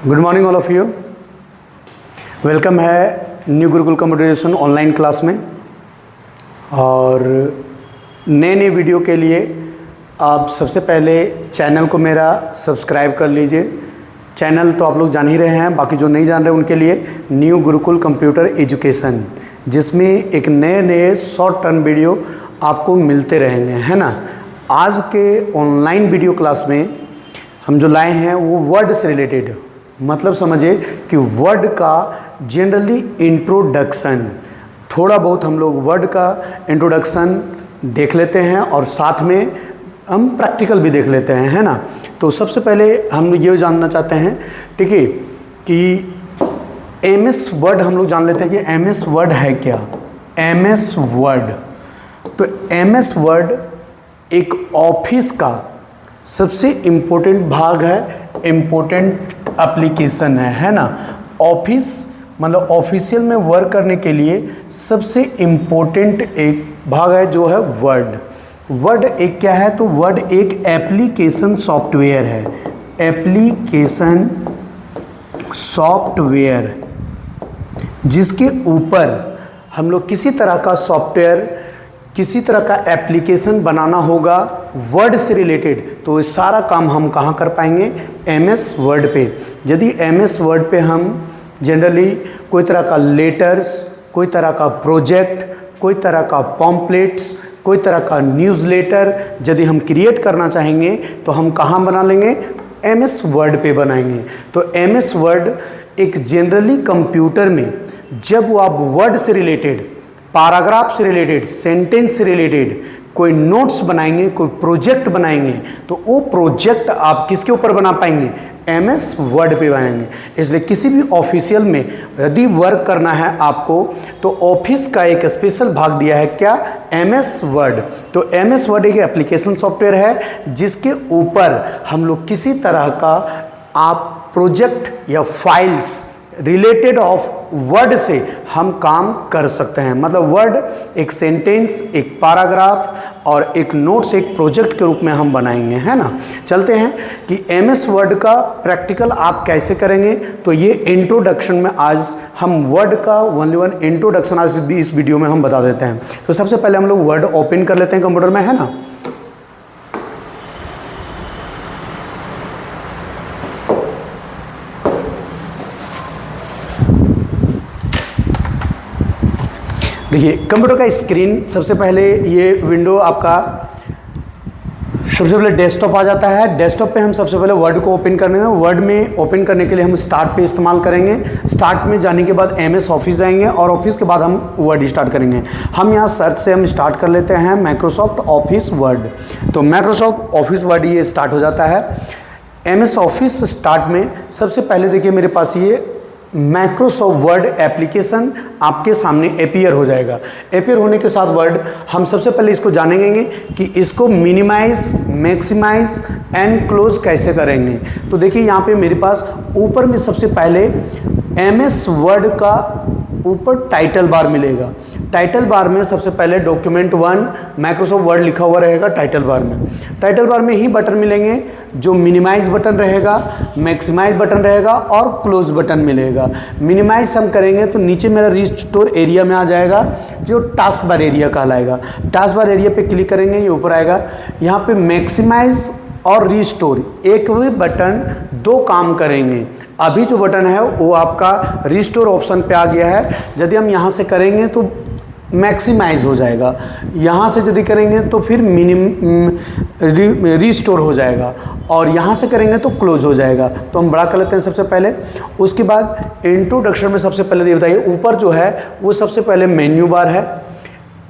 Good morning all of you. Welcome है new Gurukul computer education online class में। और नए वीडियो के लिए आप सबसे पहले चैनल को मेरा सब्सक्राइब कर लीजिए। चैनल तो आप लोग जान ही रहे हैं, बाकी जो नहीं जान रहे उनके लिए न्यू गुरुकुल कंप्यूटर एजुकेशन, जिसमें एक नए शॉर्ट टर्म वीडियो आपको मिलते रहेंगे, है ना। आज के ऑनलाइन वीडियो क्लास में हम जो लाए हैं वो वर्ड से रिलेटेड, मतलब समझिए कि वर्ड का जनरली इंट्रोडक्शन, थोड़ा बहुत हम लोग वर्ड का इंट्रोडक्शन देख लेते हैं और साथ में हम प्रैक्टिकल भी देख लेते हैं, है ना। तो सबसे पहले हम ये जानना चाहते हैं, ठीक है, कि एमएस वर्ड हम लोग जान लेते हैं कि एमएस वर्ड है क्या। एमएस वर्ड, तो एमएस वर्ड एक ऑफिस का सबसे इम्पोर्टेंट भाग है, इम्पोर्टेंट एप्लीकेशन है ना। ऑफिस मतलब ऑफिशियल में वर्क करने के लिए सबसे इम्पोर्टेंट एक भाग है जो है वर्ड। वर्ड एक क्या है, तो वर्ड एक एप्लीकेशन सॉफ्टवेयर है। एप्लीकेशन सॉफ्टवेयर जिसके ऊपर हम लोग किसी तरह का सॉफ्टवेयर, किसी तरह का एप्लीकेशन बनाना होगा वर्ड से रिलेटेड, तो ये सारा काम हम कहाँ कर पाएंगे, एमएस वर्ड पे। यदि एमएस वर्ड पे हम जनरली कोई तरह का लेटर्स, कोई तरह का प्रोजेक्ट, कोई तरह का पॉम्पलेट्स, कोई तरह का न्यूज़लेटर यदि हम क्रिएट करना चाहेंगे तो हम कहाँ बना लेंगे, एमएस वर्ड पे बनाएंगे। तो एमएस वर्ड एक जनरली कंप्यूटर में जब वो आप वर्ड से रिलेटेड, पैराग्राफ से रिलेटेड, सेंटेंस से रिलेटेड कोई नोट्स बनाएंगे, कोई प्रोजेक्ट बनाएंगे, तो वो प्रोजेक्ट आप किसके ऊपर बना पाएंगे, एमएस वर्ड पे बनाएंगे। इसलिए किसी भी ऑफिशियल में यदि वर्क करना है आपको, तो ऑफिस का एक स्पेशल भाग दिया है क्या, एमएस वर्ड। तो एमएस वर्ड एक एप्लीकेशन सॉफ्टवेयर है जिसके ऊपर हम लोग किसी तरह का आप प्रोजेक्ट या फाइल्स रिलेटेड ऑफ वर्ड से हम काम कर सकते हैं। मतलब वर्ड एक सेंटेंस, एक पैराग्राफ और एक नोट्स, एक प्रोजेक्ट के रूप में हम बनाएंगे, है ना। चलते हैं कि एमएस वर्ड का प्रैक्टिकल आप कैसे करेंगे। तो ये इंट्रोडक्शन में आज हम वर्ड का वन इंट्रोडक्शन आज भी इस वीडियो में हम बता देते हैं। तो सबसे पहले हम लोग वर्ड ओपन कर लेते हैं कंप्यूटर में, है ना। देखिए कंप्यूटर का स्क्रीन, सबसे पहले ये विंडो आपका सबसे पहले डेस्कटॉप आ जाता है। डेस्कटॉप पे हम सबसे पहले वर्ड को ओपन करने हैं। वर्ड में ओपन करने के लिए हम स्टार्ट पे इस्तेमाल करेंगे। स्टार्ट में जाने के बाद एमएस ऑफिस जाएंगे और ऑफिस के बाद हम वर्ड स्टार्ट करेंगे। हम यहाँ सर्च से हम स्टार्ट कर लेते हैं माइक्रोसॉफ्ट ऑफिस वर्ड। तो माइक्रोसॉफ्ट ऑफिस वर्ड ये स्टार्ट हो जाता है। एमएस ऑफिस स्टार्ट में सबसे पहले देखिए मेरे पास ये माइक्रोसॉफ्ट वर्ड एप्लीकेशन आपके सामने अपीयर हो जाएगा। अपीयर होने के साथ वर्ड हम सबसे पहले इसको जानेंगे कि इसको मिनिमाइज, मैक्सिमाइज एंड क्लोज कैसे करेंगे। तो देखिए यहाँ पे मेरे पास ऊपर में सबसे पहले एमएस वर्ड का ऊपर टाइटल बार मिलेगा। टाइटल बार में सबसे पहले डॉक्यूमेंट 1 माइक्रोसॉफ्ट वर्ड लिखा हुआ रहेगा टाइटल बार में। टाइटल बार में ही बटन मिलेंगे, जो मिनिमाइज बटन रहेगा, मैक्सिमाइज बटन रहेगा और क्लोज बटन मिलेगा। मिनिमाइज हम करेंगे तो नीचे मेरा रिस्टोर एरिया में आ जाएगा, जो टास्क बार एरिया कहलाएगा। टास्क बार एरिया पे क्लिक करेंगे, ये ऊपर आएगा। यहाँ पे मैक्सिमाइज और रिस्टोर, एक भी बटन दो काम करेंगे। अभी जो बटन है वो आपका रिस्टोर ऑप्शन पे आ गया है। यदि हम यहाँ से करेंगे तो मैक्सिमाइज हो जाएगा, यहाँ से यदि करेंगे तो फिर रिस्टोर हो जाएगा और यहाँ से करेंगे तो क्लोज हो जाएगा। तो हम बड़ा कर लेते हैं सबसे पहले। उसके बाद इंट्रोडक्शन में सबसे पहले ये बताइए, ऊपर जो है वो सबसे पहले मेन्यू बार है।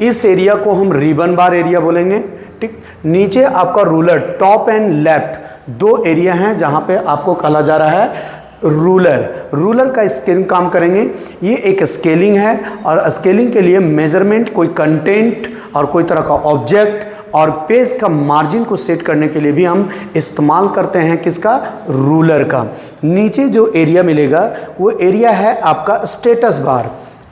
इस एरिया को हम रिबन बार एरिया बोलेंगे, ठीक। नीचे आपका रूलर, टॉप एंड लेफ्ट दो एरिया हैं जहाँ पे आपको कहा जा रहा है रूलर। रूलर का स्केलिंग काम करेंगे। ये एक स्केलिंग है और स्केलिंग के लिए मेजरमेंट, कोई कंटेंट और कोई तरह का ऑब्जेक्ट और पेज का मार्जिन को सेट करने के लिए भी हम इस्तेमाल करते हैं किसका, रूलर का। नीचे जो एरिया मिलेगा वो एरिया है आपका स्टेटस बार।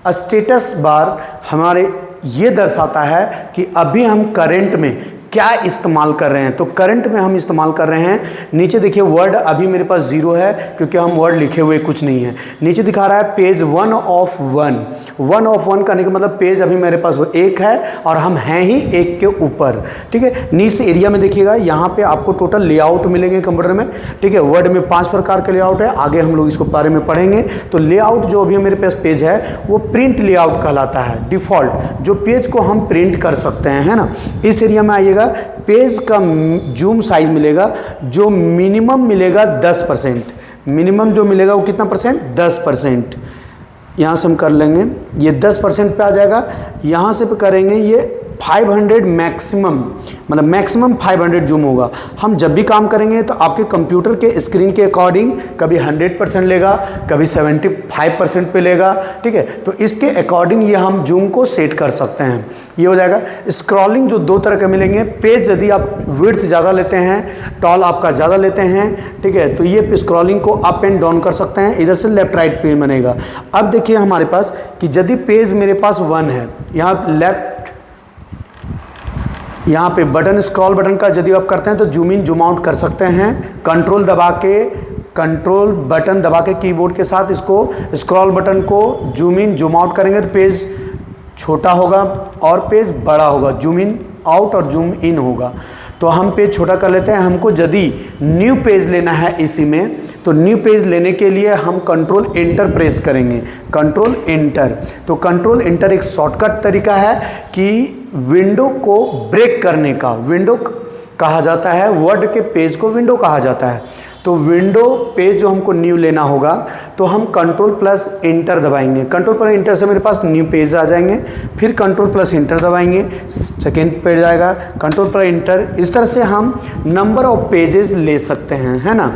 स्टेटस बार हमारे ये दर्शाता है कि अभी हम करंट में क्या इस्तेमाल कर रहे हैं। तो करंट में हम इस्तेमाल कर रहे हैं, नीचे देखिए वर्ड अभी मेरे पास 0 है क्योंकि हम वर्ड लिखे हुए कुछ नहीं है। नीचे दिखा रहा है पेज 1 ऑफ 1, 1 ऑफ 1 करने का मतलब पेज अभी मेरे पास 1 है और हम हैं ही 1 के ऊपर, ठीक है। नीचे एरिया में देखिएगा यहाँ पे आपको टोटल लेआउट मिलेंगे कंप्यूटर में, ठीक है। वर्ड में 5 प्रकार के लेआउट है, आगे हम लोग इसको बारे में पढ़ेंगे। तो लेआउट जो अभी मेरे पास पेज है वो प्रिंट लेआउट कहलाता है, डिफॉल्ट जो पेज को हम प्रिंट कर सकते हैं, है ना। इस एरिया में आइएगा, पेज का जूम साइज मिलेगा जो मिनिमम मिलेगा 10%, मिनिमम जो मिलेगा वो कितना परसेंट, 10%। यहाँ से हम कर लेंगे, ये 10% पे आ जाएगा। यहाँ से पे करेंगे ये 500 मैक्सिमम, मतलब मैक्सिमम 500 जूम होगा। हम जब भी काम करेंगे तो आपके कंप्यूटर के स्क्रीन के अकॉर्डिंग कभी 100% लेगा, कभी 75% पे लेगा, ठीक है। तो इसके अकॉर्डिंग ये हम जूम को सेट कर सकते हैं। ये हो जाएगा। स्क्रॉलिंग जो 2 तरह के मिलेंगे, पेज यदि आप विड्थ ज़्यादा लेते हैं, टॉल आपका ज़्यादा लेते हैं, ठीक है, तो ये स्क्रॉलिंग को अप एंड डाउन कर सकते हैं, इधर से लेफ्ट राइट पे बनेगा। अब देखिए हमारे पास कि यदि पेज मेरे पास 1 है, यहाँ लेफ्ट, यहाँ पे बटन, स्क्रॉल बटन का यदि आप करते हैं तो जूम इन जूम आउट कर सकते हैं। कंट्रोल बटन दबा के कीबोर्ड के साथ इसको स्क्रॉल बटन को जूम इन जूम आउट करेंगे तो पेज छोटा होगा और पेज बड़ा होगा, जूम इन आउट और जूम इन होगा। तो हम पेज छोटा कर लेते हैं। हमको यदि न्यू पेज लेना है इसी में, तो न्यू पेज लेने के लिए हम कंट्रोल एंटर प्रेस करेंगे, कंट्रोल एंटर। तो कंट्रोल एंटर एक शॉर्टकट तरीका है कि विंडो को ब्रेक करने का, विंडो कहा जाता है, वर्ड के पेज को विंडो कहा जाता है। तो विंडो पेज जो हमको न्यू लेना होगा तो हम कंट्रोल प्लस एंटर दबाएंगे, कंट्रोल प्लस एंटर से मेरे पास न्यू पेज आ जाएंगे, फिर कंट्रोल प्लस एंटर दबाएंगे, सेकेंड पेज आएगा, कंट्रोल प्लस एंटर। इस तरह से हम नंबर ऑफ पेजेस ले सकते हैं, है ना।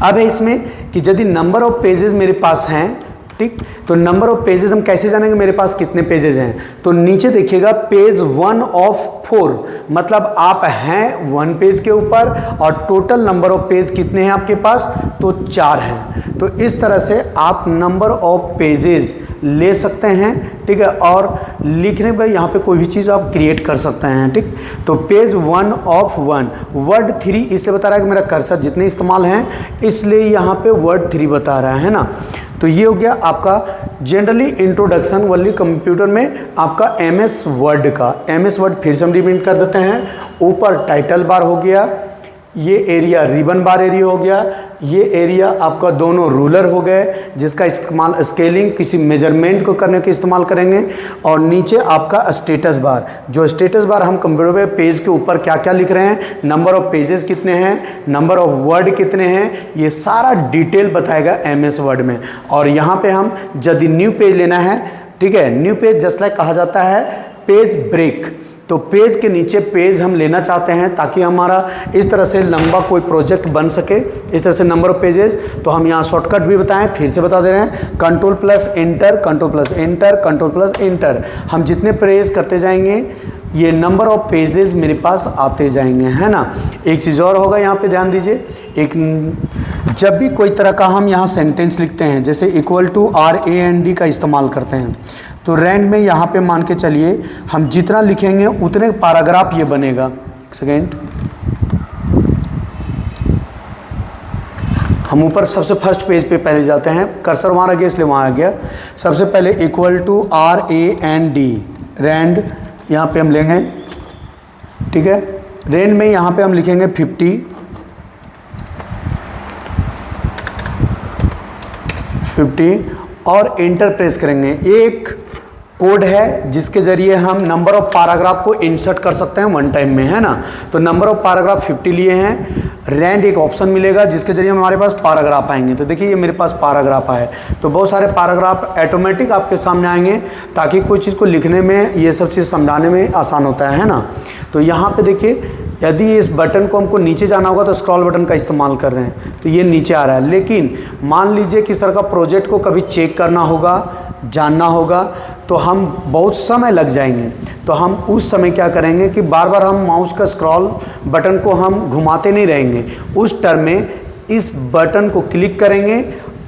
अब है इसमें कि यदि नंबर ऑफ पेजेस मेरे पास हैं, ठीक, तो नंबर ऑफ पेजेस हम कैसे जानेंगे मेरे पास कितने पेजेस हैं। तो नीचे देखिएगा पेज 1 ऑफ 4, मतलब आप हैं 1 पेज के ऊपर और टोटल नंबर ऑफ पेज कितने हैं आपके पास, तो 4 हैं। तो इस तरह से आप नंबर ऑफ पेजेस ले सकते हैं, ठीक है। और लिखने पर यहाँ पे कोई भी चीज़ आप क्रिएट कर सकते हैं, ठीक। तो पेज 1 ऑफ 1, वर्ड 3 इसलिए बता रहा है कि मेरा कर्सर जितने इस्तेमाल हैं इसलिए यहाँ पे वर्ड 3 बता रहा है ना। तो ये हो गया आपका जनरली इंट्रोडक्शन वाली कंप्यूटर में आपका MS वर्ड का। MS वर्ड फिर से हम रिपीट कर देते हैं। ऊपर टाइटल बार हो गया, ये एरिया रिबन बार एरिया हो गया, ये एरिया आपका दोनों रूलर हो गए जिसका इस्तेमाल स्केलिंग किसी मेजरमेंट को करने के इस्तेमाल करेंगे। और नीचे आपका स्टेटस बार, जो स्टेटस बार हम कंप्यूटर पे पेज के ऊपर क्या क्या लिख रहे हैं, नंबर ऑफ पेजेस कितने हैं, नंबर ऑफ वर्ड कितने हैं, ये सारा डिटेल बताएगा MS वर्ड में। और यहाँ पे हम यदि न्यू पेज लेना है, ठीक है, न्यू पेज जस्ट लाइक कहा जाता है पेज ब्रेक। तो पेज के नीचे पेज हम लेना चाहते हैं ताकि हमारा इस तरह से लंबा कोई प्रोजेक्ट बन सके, इस तरह से नंबर ऑफ पेजेस। तो हम यहाँ शॉर्टकट भी बताएं, फिर से बता दे रहे हैं, control plus enter, control plus enter, control plus enter. हम जितने प्रेस करते जाएंगे ये नंबर ऑफ पेजेस मेरे पास आते जाएंगे, है ना। एक चीज़ और होगा यहाँ पे ध्यान दीजिए, एक जब भी कोई तरह का हम यहाँ सेंटेंस लिखते हैं जैसे इक्वल टू RAND का इस्तेमाल करते हैं, तो रैंड में यहाँ पे मान के चलिए हम जितना लिखेंगे उतने पैराग्राफ ये बनेगा। एक सेकेंड, हम ऊपर सबसे फर्स्ट पेज पे पहले जाते हैं, कर्सर वहाँ आ गया इसलिए वहाँ आ गया। सबसे पहले इक्वल टू RAND, रैंड यहाँ पे हम लेंगे, ठीक है। रैंड में यहाँ पे हम लिखेंगे 50 और एंटर प्रेस करेंगे। एक कोड है जिसके ज़रिए हम नंबर ऑफ पैराग्राफ को इंसर्ट कर सकते हैं 1 टाइम में, है ना। तो नंबर ऑफ पैराग्राफ 50 लिए हैं। रैंड एक ऑप्शन मिलेगा जिसके ज़रिए हमारे पास पैराग्राफ आएंगे। तो देखिए ये मेरे पास पैराग्राफ आए, तो बहुत सारे पैराग्राफ ऑटोमेटिक आपके सामने आएंगे ताकि कोई चीज़ को लिखने में, ये सब चीज़ समझाने में आसान होता है ना। तो यहाँ पे देखिए यदि इस बटन को हमको नीचे जाना होगा तो स्क्रॉल बटन का इस्तेमाल कर रहे हैं, तो ये नीचे आ रहा है। लेकिन मान लीजिए किस तरह का प्रोजेक्ट को कभी चेक करना होगा, जानना होगा, तो हम बहुत समय लग जाएंगे। तो हम उस समय क्या करेंगे कि बार बार हम माउस का स्क्रॉल बटन को हम घुमाते नहीं रहेंगे। उस टर्म में इस बटन को क्लिक करेंगे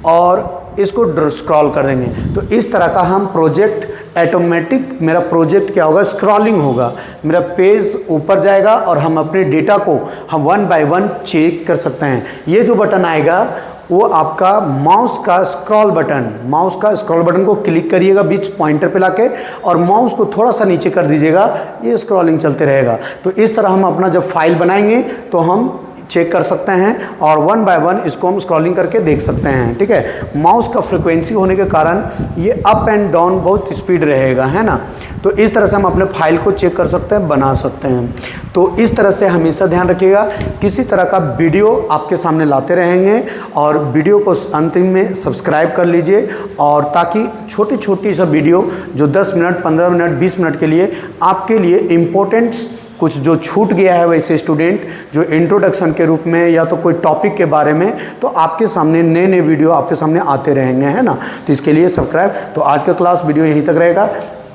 और इसको स्क्रॉल कर देंगे। तो इस तरह का हम प्रोजेक्ट ऑटोमेटिक मेरा प्रोजेक्ट क्या होगा, स्क्रॉलिंग होगा, मेरा पेज ऊपर जाएगा और हम अपने डेटा को हम 1 बाय 1 चेक कर सकते हैं। ये जो बटन आएगा वो आपका माउस का स्क्रॉल बटन को क्लिक करिएगा बीच पॉइंटर पे लाके और माउस को थोड़ा सा नीचे कर दीजिएगा, ये स्क्रॉलिंग चलते रहेगा। तो इस तरह हम अपना जब फाइल बनाएंगे तो हम चेक कर सकते हैं और 1 बाय 1 इसको हम स्क्रॉलिंग करके देख सकते हैं, ठीक है। माउस का फ्रिक्वेंसी होने के कारण ये अप एंड डाउन बहुत स्पीड रहेगा, है ना। तो इस तरह से हम अपने फाइल को चेक कर सकते हैं, बना सकते हैं। तो इस तरह से हमेशा ध्यान रखिएगा, किसी तरह का वीडियो आपके सामने लाते रहेंगे और वीडियो को अंतिम में सब्सक्राइब कर लीजिए, और ताकि छोटी छोटी सा वीडियो जो 10 मिनट 15 मिनट 20 मिनट के लिए आपके लिए इम्पोर्टेंट्स कुछ जो छूट गया है वैसे स्टूडेंट जो इंट्रोडक्शन के रूप में या तो कोई टॉपिक के बारे में, तो आपके सामने नए नए वीडियो आपके सामने आते रहेंगे, है ना। तो इसके लिए सब्सक्राइब। तो आज का क्लास वीडियो यहीं तक रहेगा।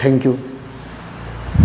Thank you.